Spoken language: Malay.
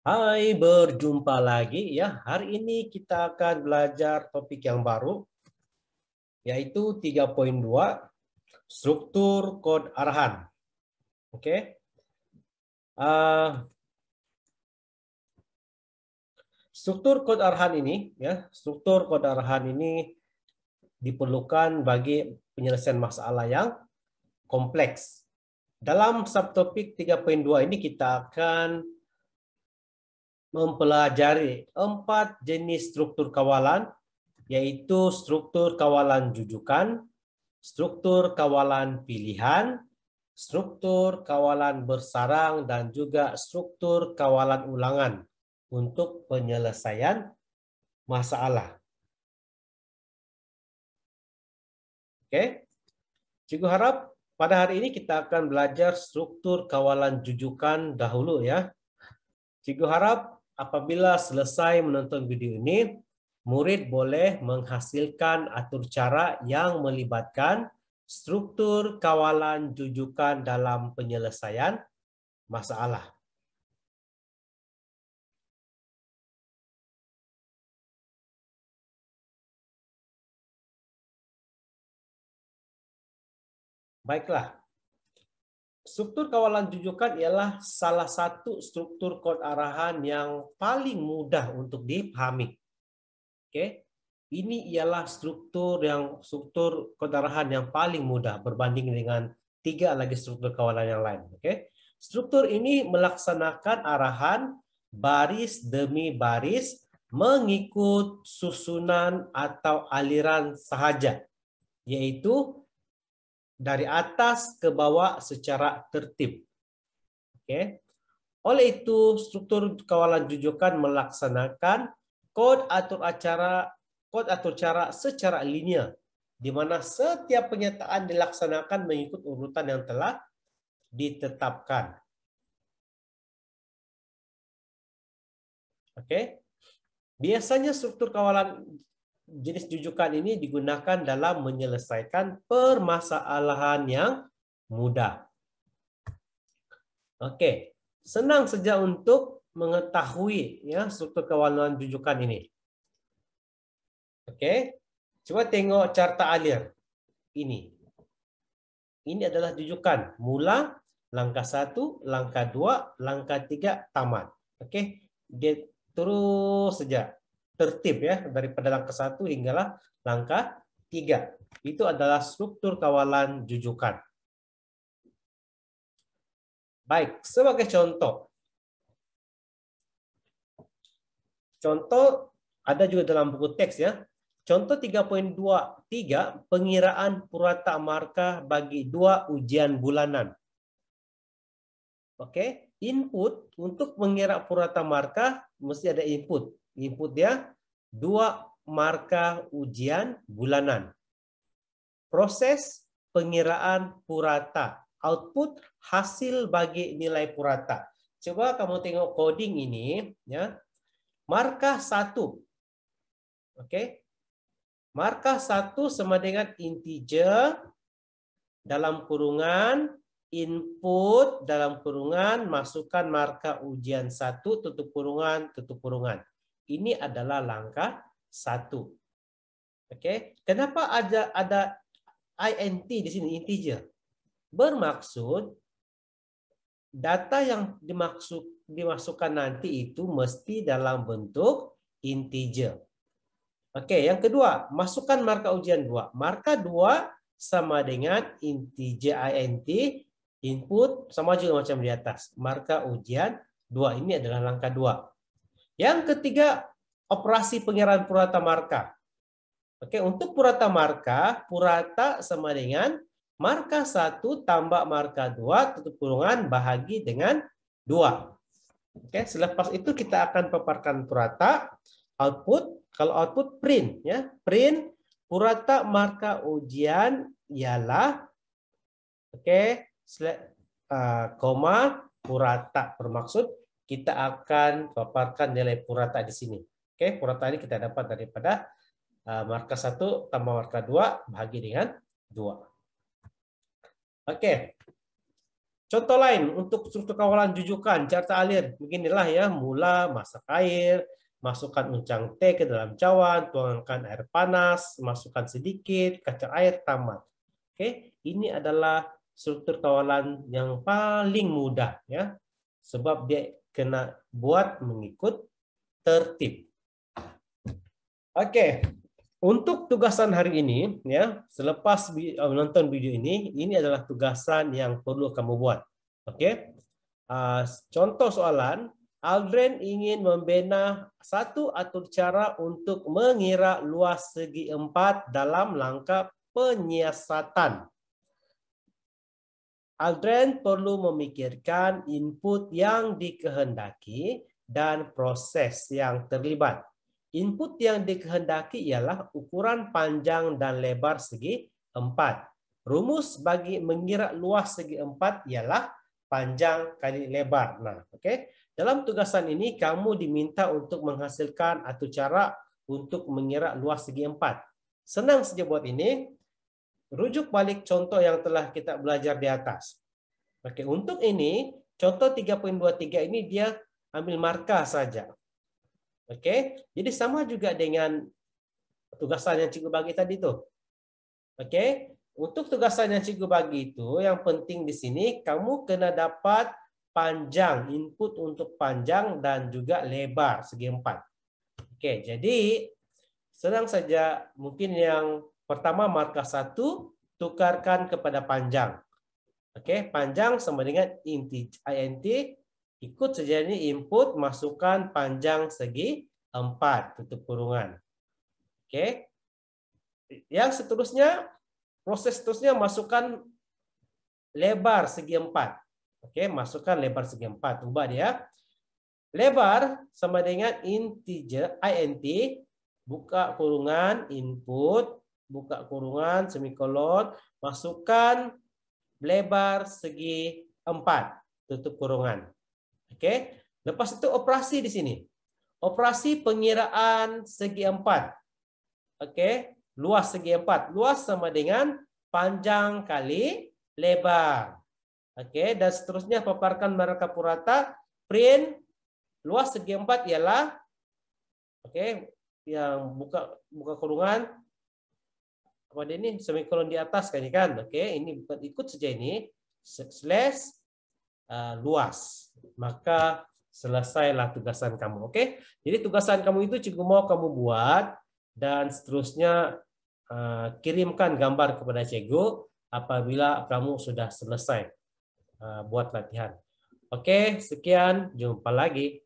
Hai, berjumpa lagi ya. Hari ini kita akan belajar topik yang baru, yaitu 3.2, struktur kod arahan. Oke. Uh, struktur kod arahan ini, struktur kod arahan ini diperlukan bagi penyelesaian masalah yang kompleks. Dalam subtopik 3.2 ini kita akan mempelajari 4 jenis struktur kawalan, yaitu struktur kawalan jujukan, struktur kawalan pilihan, struktur kawalan bersarang, dan juga struktur kawalan ulangan untuk penyelesaian masalah. Oke, Cikgu harap pada hari ini kita akan belajar struktur kawalan jujukan dahulu ya. Cikgu harap apabila selesai menonton video ini, murid boleh menghasilkan atur cara yang melibatkan struktur kawalan jujukan dalam penyelesaian masalah. Baiklah, struktur kawalan jujukan ialah salah satu struktur kod arahan yang paling mudah untuk dipahami. Oke, ini ialah struktur kod arahan yang paling mudah berbanding dengan 3 lagi struktur kawalan yang lain. Oke, struktur ini melaksanakan arahan baris demi baris mengikut susunan atau aliran sahaja, yaitu dari atas ke bawah secara tertib. Oke. Oleh itu, struktur kawalan jujukan melaksanakan kod atur cara secara linear, di mana setiap penyataan dilaksanakan mengikut urutan yang telah ditetapkan. Oke. Biasanya struktur kawalan jenis jujukan ini digunakan dalam menyelesaikan permasalahan yang mudah. Oke, senang saja untuk mengetahui ya struktur kawalan jujukan ini. Oke, coba tengok carta alir ini. Ini adalah jujukan mula, langkah 1, langkah 2, langkah 3, tamat. Oke, dia terus saja tertib ya daripada langkah 1 hinggalah langkah 3. Itu adalah struktur kawalan jujukan. Baik, sebagai contoh. Contoh ada juga dalam buku teks ya. Contoh 3.23, pengiraan purata markah bagi 2 ujian bulanan. Oke, input untuk mengira purata markah mesti ada input. Input dia 2 markah ujian bulanan. Proses pengiraan purata. Output hasil bagi nilai purata. Coba kamu tengok coding ini ya. Markah 1. Oke. Markah 1 sama dengan integer dalam kurungan input dalam kurungan masukkan markah ujian 1 tutup kurungan. Ini adalah langkah 1. Oke. Kenapa ada int di sini integer? Bermaksud data yang dimasukkan nanti itu mesti dalam bentuk integer. Oke, yang kedua, masukkan markah ujian 2. Markah 2 sama dengan integer int, input sama juga macam di atas. Markah ujian 2. Ini adalah langkah 2. Yang ketiga, operasi pengiraan purata markah. Oke, untuk purata markah, purata sama dengan markah 1 tambah markah 2 tutup kurungan bahagi dengan 2. Oke, selepas itu kita akan paparkan purata, output. Kalau output print ya, print purata markah ujian ialah koma purata, bermaksud kita akan paparkan nilai purata di sini. Oke, purata ini kita dapat daripada markah 1 tambah markah 2 bahagi dengan 2. Oke. Contoh lain untuk struktur kawalan jujukan, carta alir. Beginilah ya, mula masak air, masukkan uncang teh ke dalam cawan, tuangkan air panas, masukkan sedikit, kacang air, tamat. Oke, ini adalah struktur kawalan yang paling mudah ya. Sebab dia kena buat mengikut tertib. Oke. Untuk tugasan hari ini, ya, selepas menonton video ini adalah tugasan yang perlu kamu buat. Oke, contoh soalan, Aldrin ingin membina satu atur cara untuk mengira luas segi 4 dalam langkah penyiasatan. Aldrin perlu memikirkan input yang dikehendaki dan proses yang terlibat. Input yang dikehendaki ialah ukuran panjang dan lebar segi 4. Rumus bagi mengira luas segi 4 ialah panjang kali lebar. Nah, oke. Dalam tugasan ini kamu diminta untuk menghasilkan atur cara untuk mengira luas segi 4. Senang saja buat ini. Rujuk balik contoh yang telah kita belajar di atas. Oke, untuk ini contoh 3.23 ini dia ambil markah saja. Oke, jadi sama juga dengan tugasan yang cikgu bagi tadi tuh. Oke, untuk tugasan yang cikgu bagi itu, yang penting di sini kamu kena dapat panjang, input untuk panjang dan juga lebar segi 4. Oke, jadi senang saja. Mungkin yang pertama markah 1, tukarkan kepada panjang. Oke, panjang sama dengan int, ikut saja ini input, masukkan panjang segi 4, tutup kurungan. Oke. Yang seterusnya, proses seterusnya masukkan lebar segi 4. Oke, masukkan lebar segi 4. Ubah dia. Lebar sama dengan integer, int, buka kurungan, input, buka kurungan, semikolon, masukkan lebar segi 4, tutup kurungan. Oke, lepas itu operasi di sini. Operasi pengiraan segi 4. Oke, luas segi 4. Luas sama dengan panjang kali lebar. Oke, dan seterusnya paparkan markah purata. Print luas segi 4 ialah, oke, yang buka kurungan. Apa ini? Semikolon di atas kan, Oke, ini bukan ikut saja ini. Slash luas, maka selesailah tugasan kamu. Oke, jadi tugasan kamu itu cikgu mau kamu buat dan seterusnya kirimkan gambar kepada cikgu apabila kamu sudah selesai buat latihan. Oke, sekian, jumpa lagi.